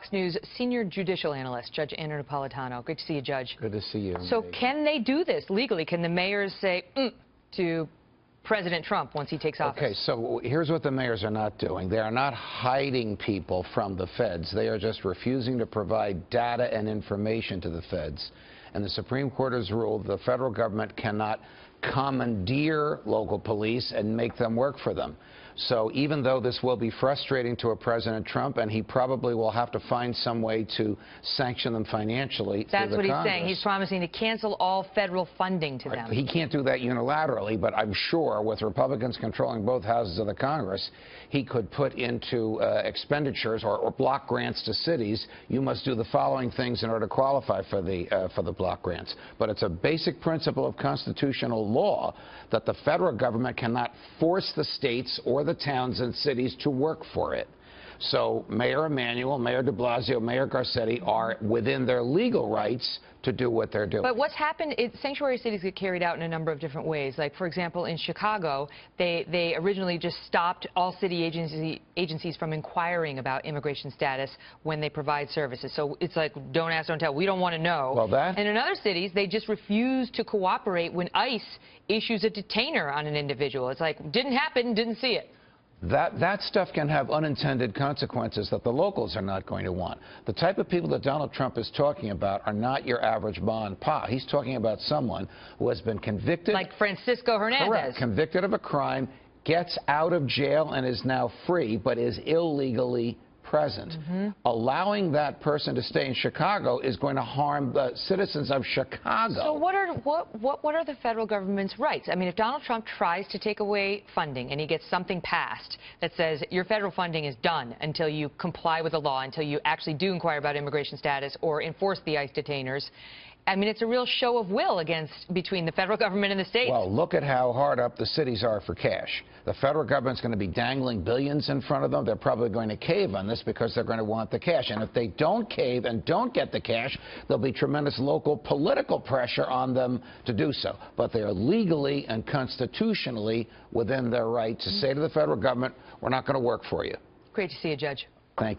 Fox News senior judicial analyst, Judge Napolitano. Great to see you, Judge. Good to see you. So can they do this legally? Can the mayors say to President Trump once he takes office? Okay, so here's what the mayors are not doing. They are not hiding people from the feds. They are just refusing to provide data and information to the feds. And the Supreme Court has ruled the federal government cannot commandeer local police and make them work for them. So even though this will be frustrating to a President Trump, and he probably will have to find some way to sanction them financially. That's what he's Congress. saying. He's promising to cancel all federal funding to them. He can't do that unilaterally, but I'm sure with Republicans controlling both houses of the Congress, he could put into expenditures or block grants to cities. You must do the following things in order to qualify for the block grants. But it's a basic principle of constitutional law that the federal government cannot force the states or the towns and cities to work for it. So Mayor Emanuel, Mayor de Blasio, Mayor Garcetti are within their legal rights to do what they're doing. But what's happened is sanctuary cities get carried out in a number of different ways. Like, for example, in Chicago, they originally just stopped all city agencies from inquiring about immigration status when they provide services. So it's like, don't ask, don't tell. We don't want to know. Well, and in other cities, they just refuse to cooperate when ICE issues a detainer on an individual. It's like, didn't happen, didn't see it. That stuff can have unintended consequences that the locals are not going to want. The type of people that Donald Trump is talking about are not your average ma and pa. He's talking about someone who has been convicted. Like Francisco Hernandez. Correct. Convicted of a crime, gets out of jail and is now free, but is illegally present. Allowing that person to stay in Chicago is going to harm the citizens of Chicago. So what are the federal government's rights? I mean, if Donald Trump tries to take away funding and he gets something passed that says your federal funding is done until you comply with the law, until you actually do inquire about immigration status or enforce the ICE detainers, I mean, it's a real show of will between the federal government and the states. Well, look at how hard up the cities are for cash. The federal government's going to be dangling billions in front of them. They're probably going to cave on this because they're going to want the cash. And if they don't cave and don't get the cash, there'll be tremendous local political pressure on them to do so. But they are legally and constitutionally within their right to say to the federal government, we're not going to work for you. Great to see you, Judge. Thank you.